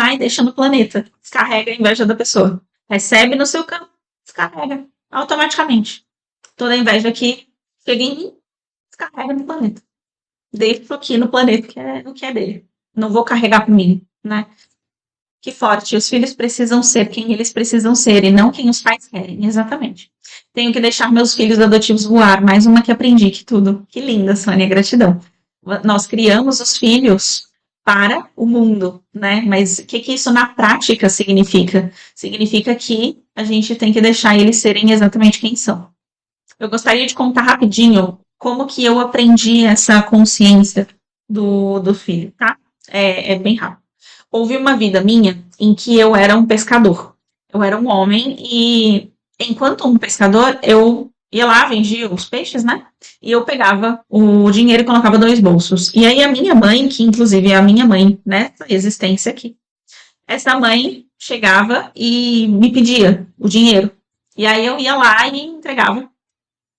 vai e deixa no planeta. Descarrega a inveja da pessoa. Recebe no seu campo, descarrega automaticamente. Toda a inveja que chega em mim, descarrega no planeta. Deixo aqui no planeta o que é dele. Não vou carregar comigo, né? Que forte. Os filhos precisam ser quem eles precisam ser e não quem os pais querem. Exatamente. Tenho que deixar meus filhos adotivos voar. Mais uma que aprendi, que tudo. Que linda, Sônia, gratidão. Nós criamos os filhos para o mundo, né? Mas o que isso na prática significa? Significa que a gente tem que deixar eles serem exatamente quem são. Eu gostaria de contar rapidinho como que eu aprendi essa consciência do filho, tá? É bem rápido. Houve uma vida minha em que eu era um pescador. Eu era um homem e, enquanto um pescador, eu ia lá, vendia os peixes, né? E eu pegava o dinheiro e colocava 2 bolsos. E aí a minha mãe, que inclusive é a minha mãe, né? Existência aqui. Essa mãe chegava e me pedia o dinheiro. E aí eu ia lá e entregava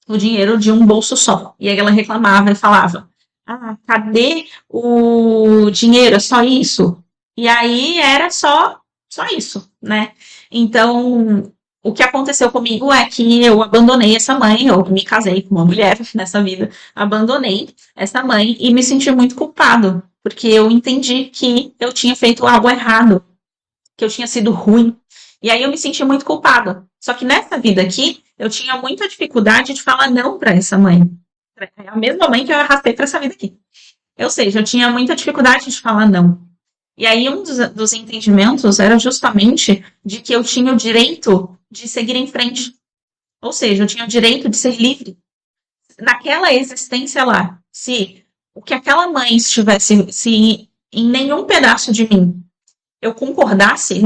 o dinheiro de um bolso só. E aí ela reclamava e falava: ah, cadê o dinheiro? É só isso? E aí era só isso, né? Então, o que aconteceu comigo é que eu abandonei essa mãe, eu me casei com uma mulher nessa vida, abandonei essa mãe e me senti muito culpado, porque eu entendi que eu tinha feito algo errado, que eu tinha sido ruim. E aí eu me senti muito culpada. Só que nessa vida aqui, eu tinha muita dificuldade de falar não para essa mãe. É a mesma mãe que eu arrastei para essa vida aqui. Ou seja, eu tinha muita dificuldade de falar não. E aí um dos entendimentos era justamente de que eu tinha o direito de seguir em frente. Ou seja, eu tinha o direito de ser livre. Naquela existência lá, se o que aquela mãe estivesse, se em nenhum pedaço de mim eu concordasse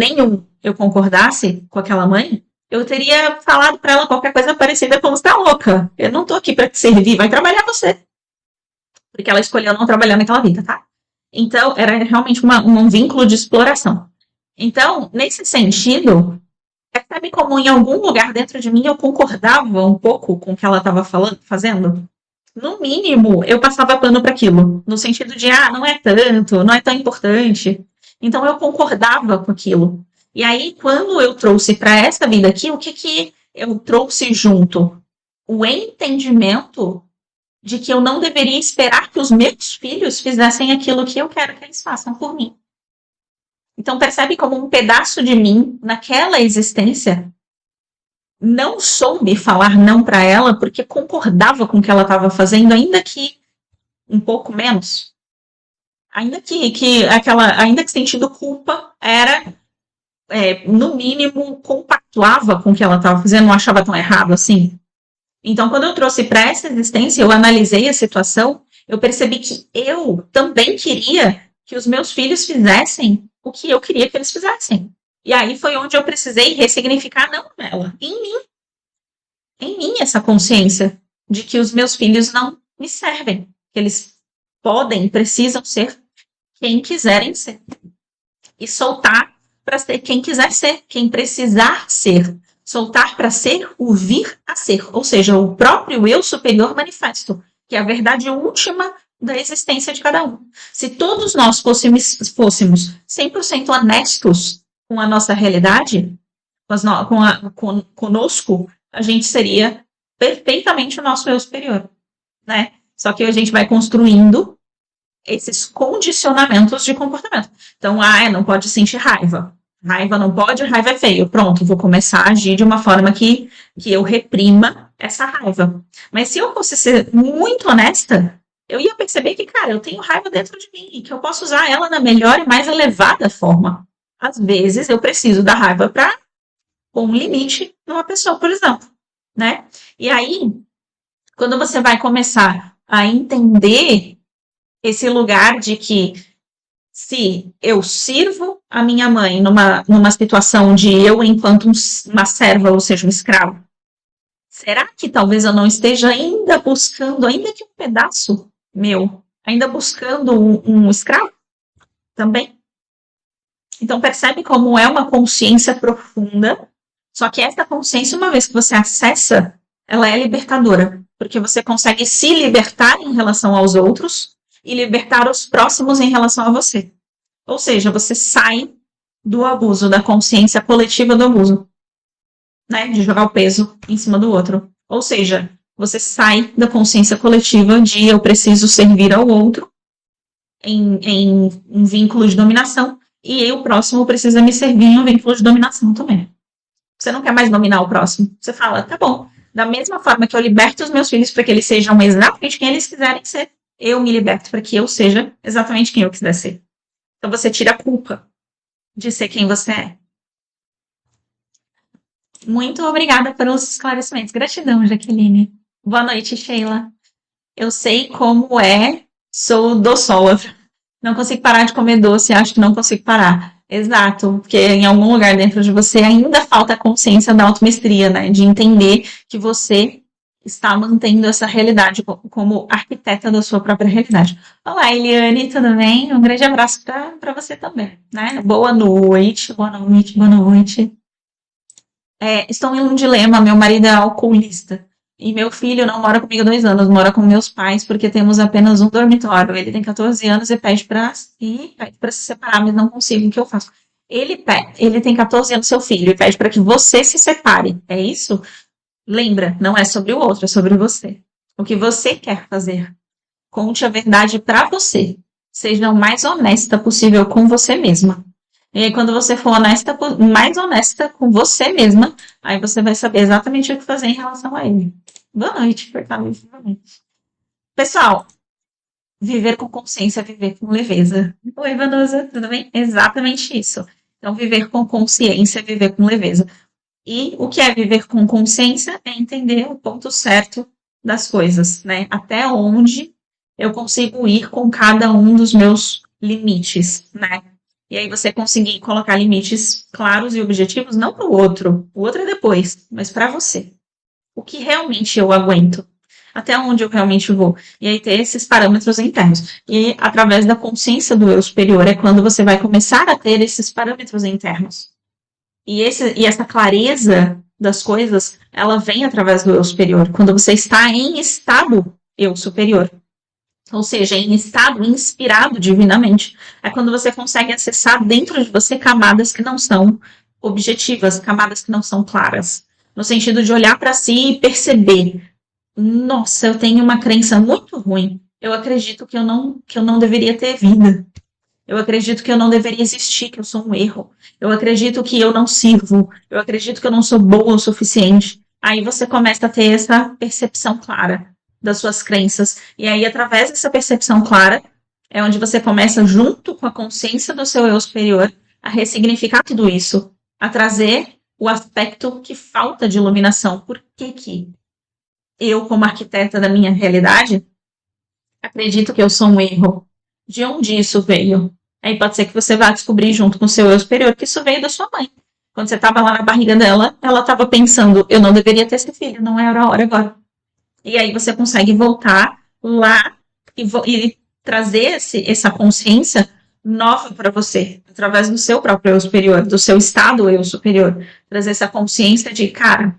com aquela mãe, eu teria falado para ela qualquer coisa parecida como você tá louca. Eu não tô aqui para te servir, vai trabalhar você. Porque ela escolheu não trabalhar naquela vida, tá? Então, era realmente um vínculo de exploração. Então, nesse sentido, percebe como em algum lugar dentro de mim eu concordava um pouco com o que ela estava fazendo? No mínimo, eu passava pano para aquilo, no sentido de, não é tanto, não é tão importante. Então, eu concordava com aquilo. E aí, quando eu trouxe para essa vida aqui, o que eu trouxe junto? O entendimento de que eu não deveria esperar que os meus filhos fizessem aquilo que eu quero que eles façam por mim. Então, percebe como um pedaço de mim, naquela existência, não soube falar não para ela porque concordava com o que ela estava fazendo, ainda que um pouco menos. Ainda que sentindo culpa, era, no mínimo, compactuava com o que ela estava fazendo, não achava tão errado assim. Então, quando eu trouxe para essa existência, eu analisei a situação, eu percebi que eu também queria que os meus filhos fizessem o que eu queria que eles fizessem. E aí foi onde eu precisei ressignificar não nela, em mim essa consciência de que os meus filhos não me servem, que eles precisam ser quem quiserem ser. E soltar para ser quem quiser ser, quem precisar ser. Soltar para ser o vir a ser, ou seja, o próprio eu superior manifesto, que é a verdade última da existência de cada um. Se todos nós fôssemos 100% honestos com a nossa realidade, conosco, a gente seria perfeitamente o nosso eu superior, né? Só que a gente vai construindo esses condicionamentos de comportamento. Então, não pode sentir raiva. Raiva não pode, raiva é feio. Pronto, vou começar a agir de uma forma que eu reprima essa raiva. Mas se eu fosse ser muito honesta, eu ia perceber que, cara, eu tenho raiva dentro de mim e que eu posso usar ela na melhor e mais elevada forma. Às vezes, eu preciso da raiva para pôr um limite numa pessoa, por exemplo, né? E aí, quando você vai começar a entender esse lugar de que se eu sirvo a minha mãe numa situação de eu enquanto uma serva, ou seja, um escravo, será que talvez eu não esteja ainda buscando, ainda que um pedaço meu, ainda buscando um escravo também? Então percebe como é uma consciência profunda, só que essa consciência, uma vez que você acessa, ela é libertadora, porque você consegue se libertar em relação aos outros e libertar os próximos em relação a você. Ou seja, você sai do abuso, da consciência coletiva do abuso, né? De jogar o peso em cima do outro. Ou seja, você sai da consciência coletiva de eu preciso servir ao outro em um vínculo de dominação e o próximo precisa me servir em um vínculo de dominação também. Você não quer mais dominar o próximo. Você fala, tá bom, da mesma forma que eu liberto os meus filhos para que eles sejam exatamente quem eles quiserem ser, eu me liberto para que eu seja exatamente quem eu quiser ser. Então você tira a culpa de ser quem você é. Muito obrigada pelos esclarecimentos. Gratidão, Jaqueline. Boa noite, Sheila. Eu sei como é, sou doçólatra. Não consigo parar de comer doce, acho que não consigo parar. Exato, porque em algum lugar dentro de você ainda falta a consciência da automestria, né? De entender que você está mantendo essa realidade como arquiteta da sua própria realidade. Olá, Eliane, tudo bem? Um grande abraço para você também, né? Boa noite, boa noite, boa noite. Estou em um dilema, meu marido é alcoolista. E meu filho não mora comigo há 2 anos, mora com meus pais, porque temos apenas um dormitório. Ele tem 14 anos e pede para se separar, mas não consigo. O que eu faço? Ele tem 14 anos, seu filho, e pede para que você se separe. É isso? Lembra, não é sobre o outro, é sobre você. O que você quer fazer. Conte a verdade para você. Seja o mais honesta possível com você mesma. E aí, quando você for mais honesta com você mesma, aí você vai saber exatamente o que fazer em relação a ele. Boa noite, Fortaleza. Pessoal, viver com consciência, viver com leveza. Oi, Vanusa, tudo bem? Exatamente isso. Então, viver com consciência, viver com leveza. E o que é viver com consciência é entender o ponto certo das coisas, né? Até onde eu consigo ir com cada um dos meus limites, né? E aí você conseguir colocar limites claros e objetivos, não para o outro é depois, mas para você. O que realmente eu aguento? Até onde eu realmente vou? E aí ter esses parâmetros internos. E através da consciência do eu superior é quando você vai começar a ter esses parâmetros internos. E essa clareza das coisas, ela vem através do eu superior. Quando você está em estado eu superior. Ou seja, em estado inspirado divinamente. É quando você consegue acessar dentro de você camadas que não são objetivas, camadas que não são claras. No sentido de olhar para si e perceber: nossa, eu tenho uma crença muito ruim. Eu acredito que eu não deveria ter vida. Eu acredito que eu não deveria existir, que eu sou um erro. Eu acredito que eu não sirvo. Eu acredito que eu não sou boa o suficiente. Aí você começa a ter essa percepção clara das suas crenças. E aí, através dessa percepção clara, é onde você começa, junto com a consciência do seu eu superior, a ressignificar tudo isso, a trazer o aspecto que falta de iluminação. Por que eu, como arquiteta da minha realidade, acredito que eu sou um erro? De onde isso veio? Aí pode ser que você vá descobrir, junto com o seu eu superior, que isso veio da sua mãe. Quando você estava lá na barriga dela, ela estava pensando: eu não deveria ter esse filho, não era a hora agora. E aí você consegue voltar lá e trazer essa consciência nova para você, através do seu próprio eu superior, do seu estado eu superior. Trazer essa consciência de, cara,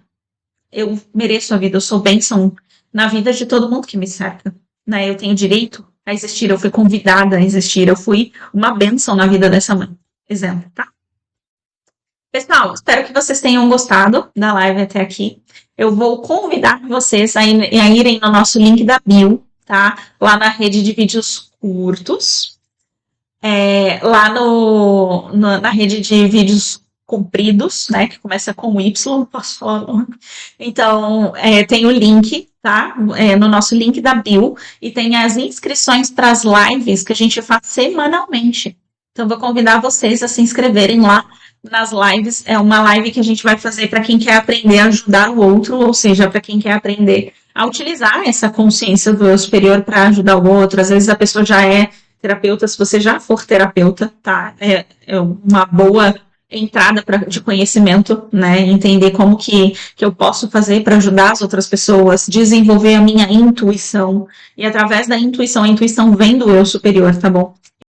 eu mereço a vida, eu sou bênção na vida de todo mundo que me cerca. Né? Eu tenho direito a existir, eu fui convidada a existir, eu fui uma bênção na vida dessa mãe. Exemplo, tá? Pessoal, espero que vocês tenham gostado da live até aqui. Eu vou convidar vocês a irem no nosso link da bio, tá? Lá na rede de vídeos curtos. Lá na rede de vídeos compridos, né? Que começa com Y, posso falar o nome? Então, tem o link, tá? No nosso link da bio. E tem as inscrições para as lives que a gente faz semanalmente. Então, vou convidar vocês a se inscreverem lá nas lives. É uma live que a gente vai fazer para quem quer aprender a ajudar o outro, ou seja, para quem quer aprender a utilizar essa consciência do eu superior para ajudar o outro. Às vezes a pessoa já é terapeuta, se você já for terapeuta, tá? É uma boa entrada de conhecimento, né? Entender como que eu posso fazer para ajudar as outras pessoas, desenvolver a minha intuição. E através da intuição, a intuição vem do eu superior, tá bom?